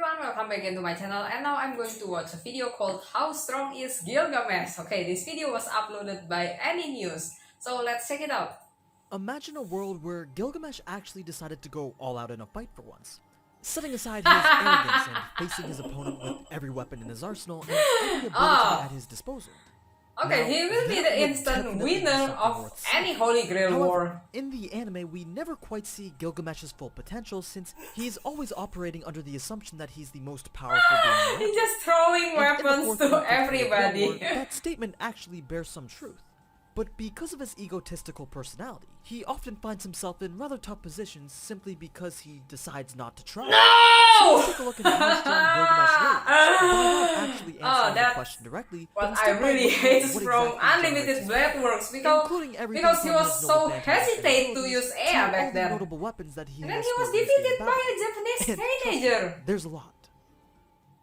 everyone, welcome back into my channel, and now I'm going to watch a video called How Strong is Gilgamesh? Okay, this video was uploaded by Any News, so let's check it out. Imagine a world where Gilgamesh actually decided to go all out in a fight for once. Setting aside his arrogance and facing his opponent with every weapon in his arsenal and every ability at his disposal. Okay, Now, he will be the instant winner of any Holy Grail However, war. in the anime, we never quite see Gilgamesh's full potential since he's always operating under the assumption that he's the most powerful being. He's just throwing weapons to everybody. That statement actually bears some truth. But because of his egotistical personality, he often finds himself in rather tough positions simply because he decides not to try. So let's take a look at how strong Gilgamesh really is, by not actually answering the question directly. What I really hate from Unlimited Bladeworks because he was so hesitant to use air back then. Notable weapons that he and then he was defeated by a Japanese teenager. There's a lot.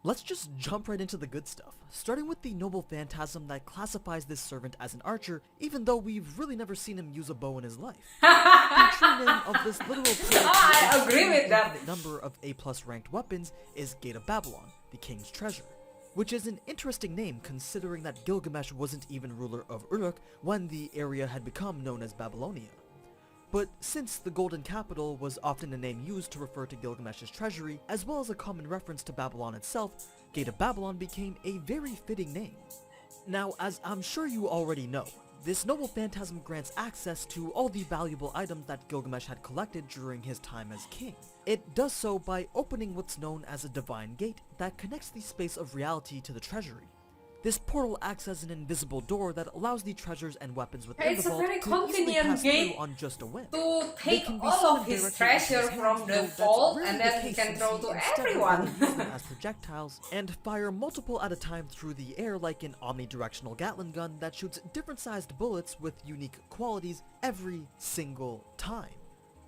Let's just jump right into the good stuff, starting with the noble phantasm that classifies this servant as an archer, even though we've really never seen him use a bow in his life. The true name of this literal I agree with that. number of A+ ranked weapons is Gate of Babylon, the king's treasure, which is an interesting name considering that Gilgamesh wasn't even ruler of Uruk when the area had become known as Babylonia. But since the Golden Capital was often a name used to refer to Gilgamesh's treasury, as well as a common reference to Babylon itself, Gate of Babylon became a very fitting name. Now, as I'm sure you already know, this noble phantasm grants access to all the valuable items that Gilgamesh had collected during his time as king. It does so by opening what's known as a divine gate that connects the space of reality to the treasury. This portal acts as an invisible door that allows the treasures and weapons within the vault to easily pass through on just a whim. To take all of his treasure from the vault and then he can throw to everyone. As projectiles, and fire multiple at a time through the air like an omnidirectional Gatling gun that shoots different sized bullets with unique qualities every single time,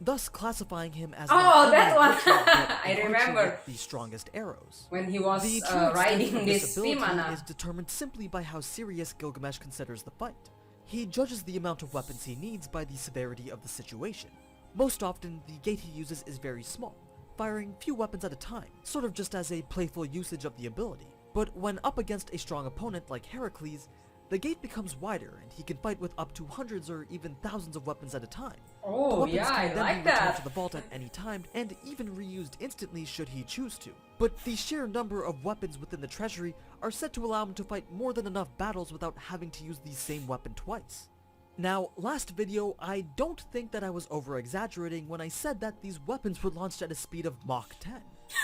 thus classifying him as that one. I remember the strongest arrows. When he was riding this Vimana is determined simply by how serious Gilgamesh considers the fight. He judges the amount of weapons he needs by the severity of the situation. Most often, the gate he uses is very small, firing few weapons at a time, sort of just as a playful usage of the ability. But when up against a strong opponent like Heracles, the gate becomes wider and he can fight with up to hundreds or even thousands of weapons at a time. Oh yeah, I like that. To the vault at any time and even reused instantly should he choose to. But the sheer number of weapons within the treasury are said to allow him to fight more than enough battles without having to use the same weapon twice. Now, last video, I don't think that I was over-exaggerating when I said that these weapons were launched at a speed of Mach 10.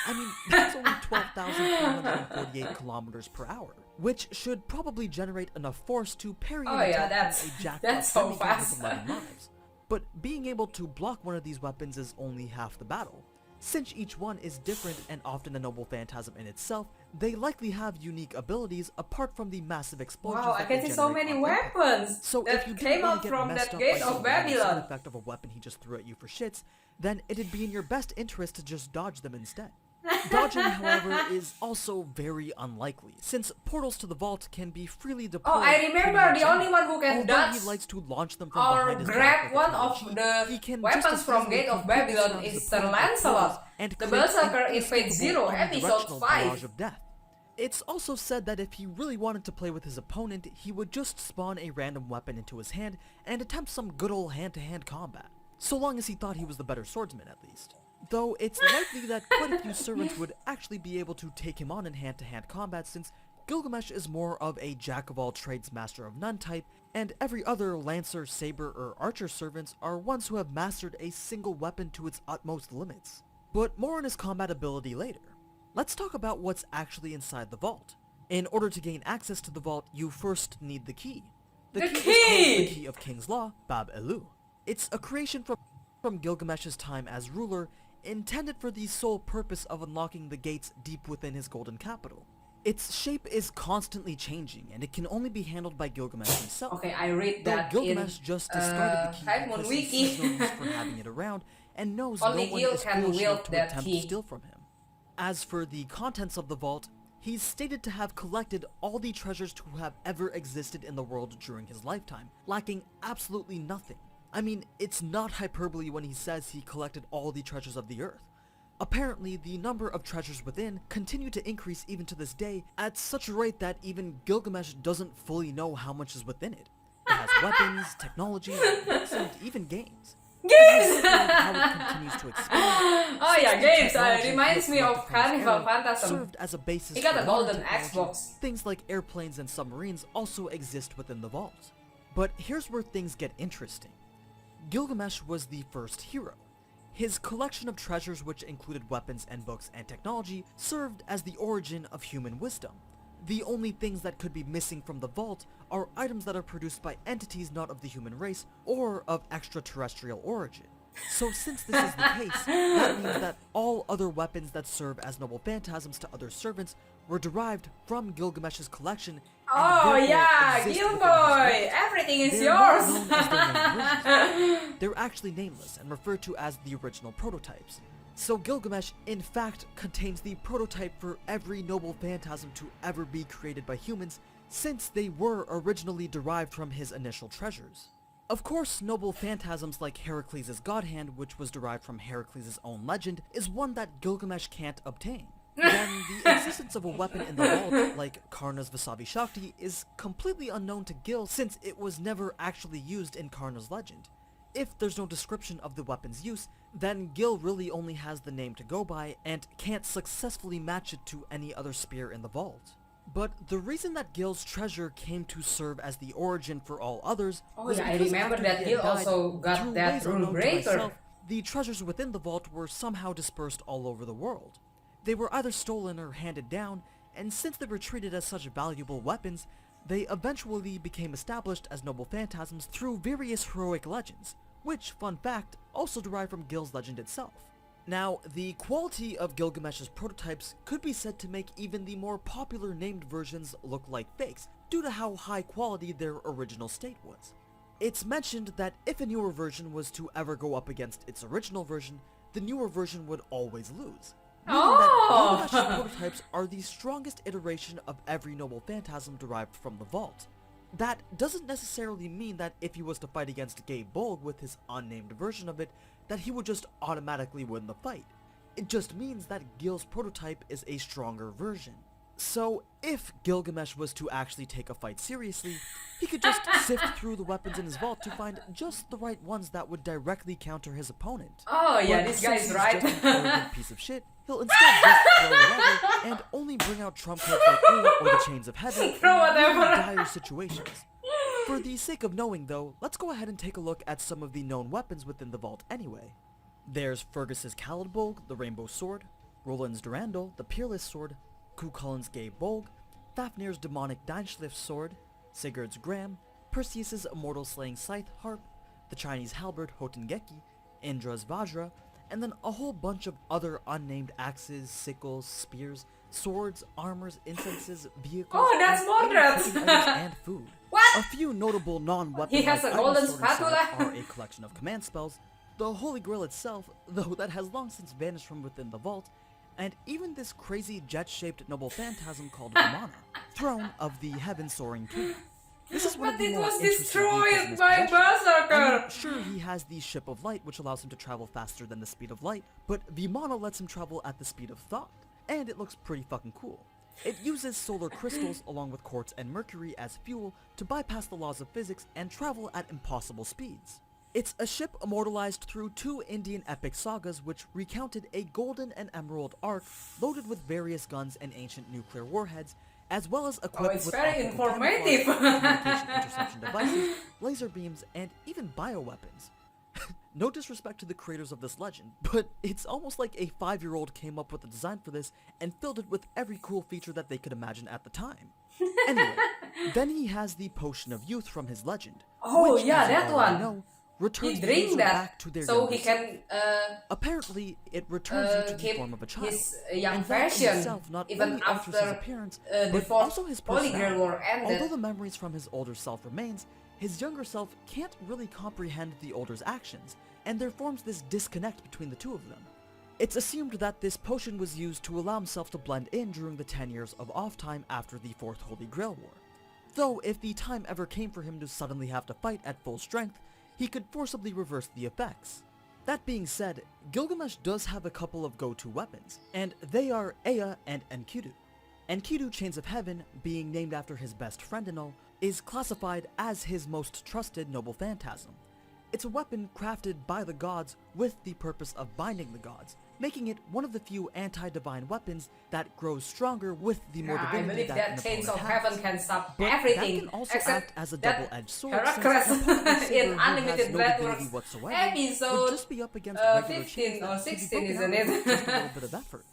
I mean, that's only 12,448 kilometers per hour, which should probably generate enough force to parry an attack from a jackpot so fast. with 11 lives. But being able to block one of these weapons is only half the battle. Since each one is different and often a noble phantasm in itself, they likely have unique abilities apart from the massive explosions. Wow, I can see so many weapons so that if you came out from that Gate of Babylon. The effect of a weapon he just threw at you for shits, then it'd be in your best interest to just dodge them instead. Dodging, however, is also very unlikely, since portals to the vault can be freely deployed. Oh, I remember the only one who can dodge he likes to launch them from or behind his grab one of the weapons from Gate of Babylon is Sir Lancelot, the Berserker in Fate Zero, episode 5. Of death. It's also said that if he really wanted to play with his opponent, he would just spawn a random weapon into his hand and attempt some good old hand-to-hand combat, so long as he thought he was the better swordsman at least. Though it's likely that quite a few servants would actually be able to take him on in hand-to-hand combat since Gilgamesh is more of a jack-of-all-trades master of none type, and every other lancer, saber, or archer servants are ones who have mastered a single weapon to its utmost limits. But more on his combat ability later. Let's talk about what's actually inside the vault. In order to gain access to the vault, you first need the key. The key is called the Key of King's Law, Bab-Elu. It's a creation from Gilgamesh's time as ruler, intended for the sole purpose of unlocking the gates deep within his golden capital. Its shape is constantly changing, and it can only be handled by Gilgamesh himself. Okay, I read that Gilgamesh just discarded the key because Wiki. he's no use for having it around, and knows Only no one Gil is can foolish wield enough to that attempt key. to steal from him. As for the contents of the vault, he's stated to have collected all the treasures to have ever existed in the world during his lifetime, lacking absolutely nothing. I mean, it's not hyperbole when he says he collected all the treasures of the earth. Apparently, the number of treasures within continue to increase even to this day at such a rate that even Gilgamesh doesn't fully know how much is within it. It has weapons, technology, books, and even games. Games! How it continues to expand. Oh yeah, Since the games. technology Reminds me built of upon this Carnival era Phantasm. served as a basis He got for a modern golden technology. Xbox. Things like airplanes and submarines also exist within the vault. But here's where things get interesting. Gilgamesh was the first hero. His collection of treasures, which included weapons and books and technology, served as the origin of human wisdom. The only things that could be missing from the vault are items that are produced by entities not of the human race or of extraterrestrial origin. So since this is the case, that means that all other weapons that serve as noble phantasms to other servants were derived from Gilgamesh's collection. Oh and yeah, exist within his Gilboy! vault. Everything is They're not yours! known as their named versions. They're actually nameless and referred to as the original prototypes. So Gilgamesh, in fact, contains the prototype for every noble phantasm to ever be created by humans, since they were originally derived from his initial treasures. Of course, noble phantasms like Heracles' god hand, which was derived from Heracles' own legend, is one that Gilgamesh can't obtain. Then the existence of a weapon in the vault, like Karna's Vasavi Shakti, is completely unknown to Gil since it was never actually used in Karna's legend. If there's no description of the weapon's use, then Gil really only has the name to go by and can't successfully match it to any other spear in the vault. But the reason that Gil's treasure came to serve as the origin for all others was yeah, I because remember after that he Gil had died, also got through that ways rune unknown to breaker. myself, the treasures within the vault were somehow dispersed all over the world. They were either stolen or handed down, and since they were treated as such valuable weapons, they eventually became established as noble phantasms through various heroic legends, which, fun fact, also derive from Gil's legend itself. Now, the quality of Gilgamesh's prototypes could be said to make even the more popular named versions look like fakes, due to how high quality their original state was. It's mentioned that if a newer version was to ever go up against its original version, the newer version would always lose. Meaning that Gilgamesh's prototypes are the strongest iteration of every noble phantasm derived from the vault. That doesn't necessarily mean that if he was to fight against Gabe Bolg with his unnamed version of it, that he would just automatically win the fight. It just means that Gil's prototype is a stronger version. So if Gilgamesh was to actually take a fight seriously, he could just sift through the weapons in his vault to find just the right ones that would directly counter his opponent. Oh yeah, But this since guy's he's right. just an arrogant piece of shit, he'll instead just throw whatever and only bring out trump cards like A or the Chains of Heaven in Throw really whatever. dire situations. For the sake of knowing though, let's go ahead and take a look at some of the known weapons within the vault anyway. There's Fergus's Caladbolg, the Rainbow Sword, Roland's Durandal, the Peerless Sword, Cuchulain's Gay Bolg, Fafnir's Demonic Deinschliff Sword, Sigurd's Gram, Perseus's Immortal Slaying Scythe Harp, the Chinese Halberd Hotengeki, Indra's Vajra, and then a whole bunch of other unnamed axes, sickles, spears, swords, armors, incenses, vehicles, Oh, that's and Mordred's! even cooking items and food. What? A few notable non-weaponized He has a items golden stored inside spatula. are a collection of command spells, the Holy Grail itself, though that has long since vanished from within the vault, and even this crazy jet-shaped noble phantasm called Vimana, throne of the heaven-soaring king. This is one But of the it more was interesting vehicles in destroyed his by possession. I Berserker! mean, sure, he has the Ship of Light, which allows him to travel faster than the speed of light, but Vimana lets him travel at the speed of thought, and it looks pretty fucking cool. It uses solar crystals along with quartz and mercury as fuel to bypass the laws of physics and travel at impossible speeds. It's a ship immortalized through two Indian epic sagas which recounted a golden and emerald arc loaded with various guns and ancient nuclear warheads, as well as equipped it's with very optical informative. camouflage, communication interception devices, laser beams, and even bioweapons. No disrespect to the creators of this legend, but it's almost like a 5-year-old came up with a design for this and filled it with every cool feature that they could imagine at the time. Anyway, then he has the Potion of Youth from his legend. Oh, which, yeah, as you that already one. know, He returns the drink user that back to their so younger he self. can Apparently, it returns you to the keep form of a child. his young and that in version itself not even only alters after his appearance, the but fourth also his Holy Grail personality. War ended. Although the memories from his older self remains, his younger self can't really comprehend the older's actions, and there forms this disconnect between the two of them. It's assumed that this potion was used to allow himself to blend in during the 10 years of off time after the Fourth Holy Grail War. Though if the time ever came for him to suddenly have to fight at full strength, he could forcibly reverse the effects. That being said, Gilgamesh does have a couple of go-to weapons, and they are Ea and Enkidu. Enkidu, Chains of Heaven, being named after his best friend and all, is classified as his most trusted noble phantasm. It's a weapon crafted by the gods with the purpose of binding the gods, making it one of the few anti-divine weapons that grows stronger with the more I divinity believe that that an Chains opponent of has. Heaven can stop But everything that can also except act as a that double-edged sword, Heracles since an opponent saber in who has Unlimited no divinity Networks whatsoever would episode just be up against regular 15 chains or that can be 16, broken isn't out with it? just a little bit of effort.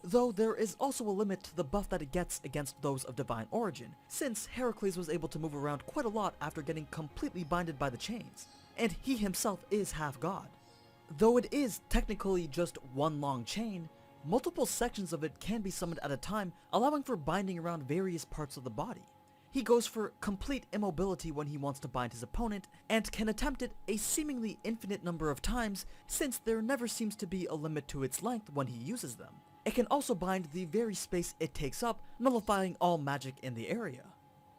Though there is also a limit to the buff that it gets against those of divine origin, since Heracles was able to move around quite a lot after getting completely binded by the chains, and he himself is half god. Though it is technically just one long chain, multiple sections of it can be summoned at a time, allowing for binding around various parts of the body. He goes for complete immobility when he wants to bind his opponent, and can attempt it a seemingly infinite number of times, since there never seems to be a limit to its length when he uses them. It can also bind the very space it takes up, nullifying all magic in the area.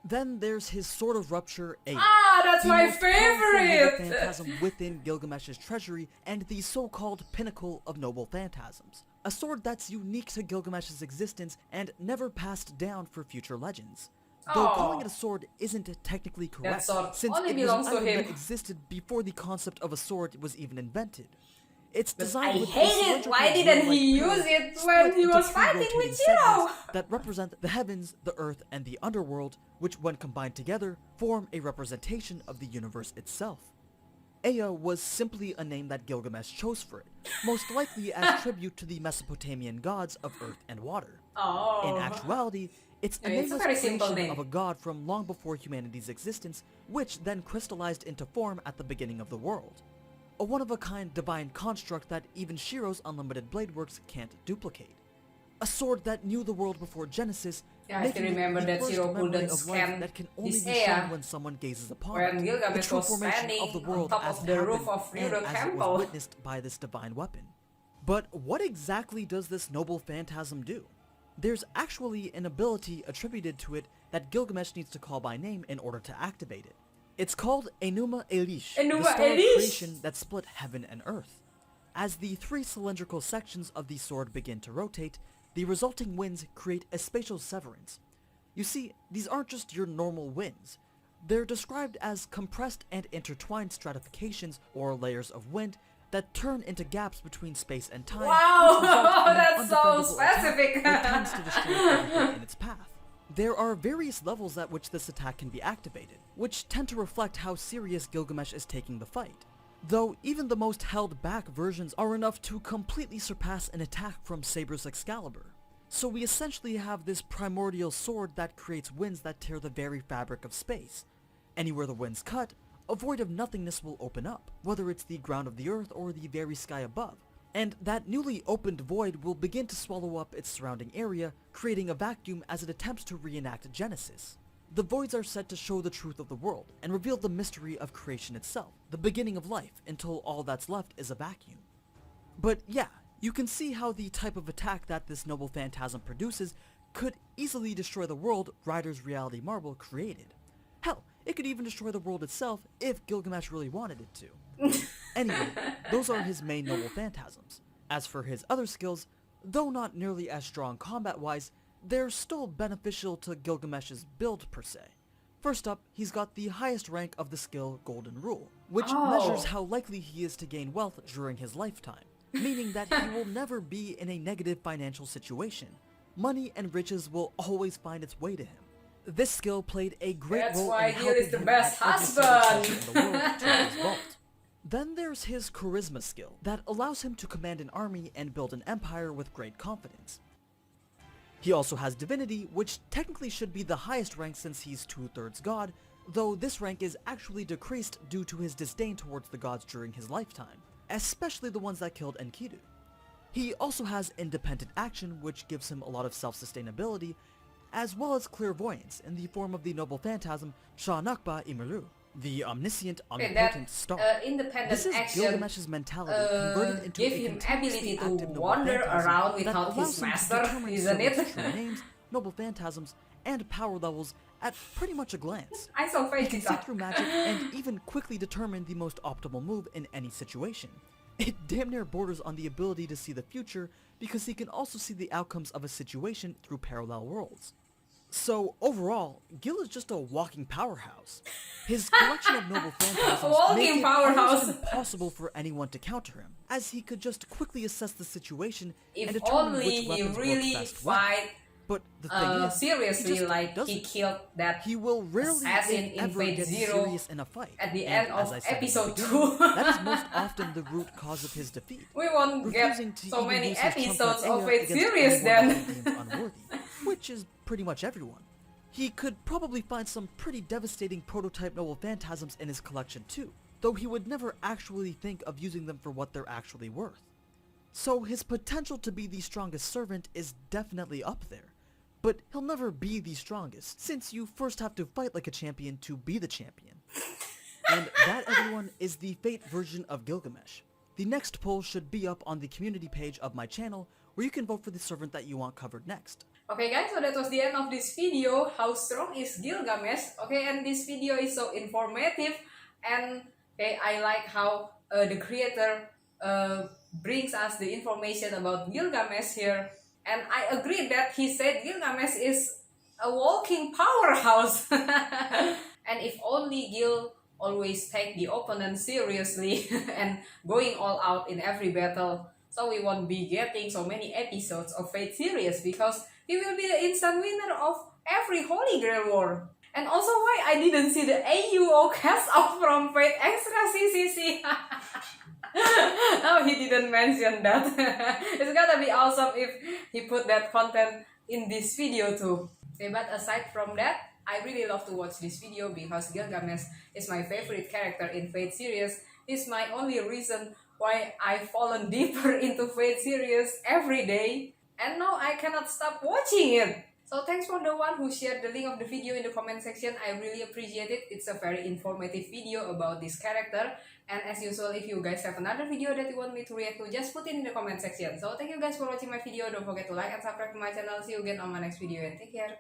Then there's his Sword of Rupture 8. Ah, that's the my most powerful noble favorite! phantasm within Gilgamesh's treasury, and the so-called pinnacle of noble phantasms. A sword that's unique to Gilgamesh's existence and never passed down for future legends. Though Aw. calling it a sword isn't technically correct, sword since only it was belongs an to item him. that existed before the concept of a sword was even invented. It's But designed I with a hate it! cylindrical Why didn't he wheel-like use pillar it split when he into was two fighting rotating with segments Zero? that represent the heavens, the earth, and the underworld, which when combined together, form a representation of the universe itself. Ea was simply a name that Gilgamesh chose for it, most likely as tribute to the Mesopotamian gods of earth and water. Oh. In actuality, it's a Yeah, it's a nameless very simple creation name. of a god from long before humanity's existence, which then crystallized into form at the beginning of the world. A one-of-a-kind divine construct that even Shiro's unlimited blade works can't duplicate. A sword that knew the world before Genesis, Yeah, I making still remember it the that first Shiro memory couldn't of life scan that can only this be Ea shown when someone gazes upon when it. The Gilgamesh true was formation standing of the on world top as of it the happened roof of and Yudo as it Temple. was witnessed by this divine weapon. But what exactly does this noble phantasm do? There's actually an ability attributed to it that Gilgamesh needs to call by name in order to activate it. It's called Enuma Elish, the Enuma star of Elish? creation that split heaven and earth. As the three cylindrical sections of the sword begin to rotate, the resulting winds create a spatial severance. You see, these aren't just your normal winds. They're described as compressed and intertwined stratifications or layers of wind that turn into gaps between space and time, Wow, which result in an that's so undefendable attack specific. that tends to destroy everything in its path. There are various levels at which this attack can be activated, which tend to reflect how serious Gilgamesh is taking the fight. Though even the most held back versions are enough to completely surpass an attack from Saber's Excalibur. So we essentially have this primordial sword that creates winds that tear the very fabric of space. Anywhere the winds cut, a void of nothingness will open up, whether it's the ground of the earth or the very sky above. And that newly opened void will begin to swallow up its surrounding area, creating a vacuum as it attempts to reenact Genesis. The voids are said to show the truth of the world, and reveal the mystery of creation itself, the beginning of life, until all that's left is a vacuum. But yeah, you can see how the type of attack that this noble phantasm produces could easily destroy the world Ryder's reality marble created. Hell, it could even destroy the world itself if Gilgamesh really wanted it to. Anyway, those are his main noble phantasms. As for his other skills, though not nearly as strong combat-wise, they're still beneficial to Gilgamesh's build per se. First up, he's got the highest rank of the skill Golden Rule, which measures how likely he is to gain wealth during his lifetime, meaning that he will never be in a negative financial situation. Money and riches will always find its way to him. This skill played a great That's role why in Gil helping is the him best at every single husband. treasure in the world to his vault. Then there's his charisma skill, that allows him to command an army and build an empire with great confidence. He also has divinity, which technically should be the highest rank since he's 2/3 god, though this rank is actually decreased due to his disdain towards the gods during his lifetime, especially the ones that killed Enkidu. He also has independent action, which gives him a lot of self-sustainability, as well as clairvoyance in the form of the noble phantasm Shah Nakba Imiru, the omniscient, omnipotent star. Independent This is action Gilgamesh's mentality converted into give a him continuously ability to active noble wander phantasm around that without allows his him to master, determine isn't several it? true names, noble phantasms, and power levels at pretty much a glance. I saw He can see Vegeta. through magic and even quickly determine the most optimal move in any situation. It damn near borders on the ability to see the future because he can also see the outcomes of a situation through parallel worlds. So overall, Gil is just a walking powerhouse. His collection of noble phantasms make Walking it powerhouse. almost impossible for anyone to counter him, as he could just quickly assess the situation and If determine only which he weapons really work best when. fight But the thing is, seriously, he just like he doesn't. killed that He will rarely, assassin if in ever, Fate get Zero serious in a fight. at the And end as of I said in the episode beginning, 2. that is most often the root cause of his defeat. We won't get Refusing to so even many use his episodes trumpet of Aya Fate against series anyone that then. he deems unworthy, which is pretty much everyone. He could probably find some pretty devastating prototype noble phantasms in his collection too, though he would never actually think of using them for what they're actually worth. So his potential to be the strongest servant is definitely up there, but he'll never be the strongest, since you first have to fight like a champion to be the champion. And that, everyone, is the Fate version of Gilgamesh. The next poll should be up on the community page of my channel, where you can vote for the servant that you want covered next. Okay guys, so that was the end of this video, How Strong is Gilgamesh? Okay, and this video is so informative, and okay, I like how the creator brings us the information about Gilgamesh here, and I agree that he said Gilgamesh is a walking powerhouse. And if only Gil always take the opponent seriously and going all out in every battle, so we won't be getting so many episodes of Fate series, because he will be the instant winner of every Holy Grail War. And also, why I didn't see the AUO cast off from Fate Extra CCC? No, he didn't mention that. It's gonna be awesome if he put that content in this video too. Okay, but aside from that, I really love to watch this video because Gilgamesh is my favorite character in Fate series. It's my only reason why I've fallen deeper into Fate series every day, and now I cannot stop watching it. So thanks for the one who shared the link of the video in the comment section. I really appreciate it. It's a very informative video about this character. And as usual, if you guys have another video that you want me to react to, just put it in the comment section. So thank you guys for watching my video. Don't forget to like and subscribe to my channel. See you again on my next video, and take care.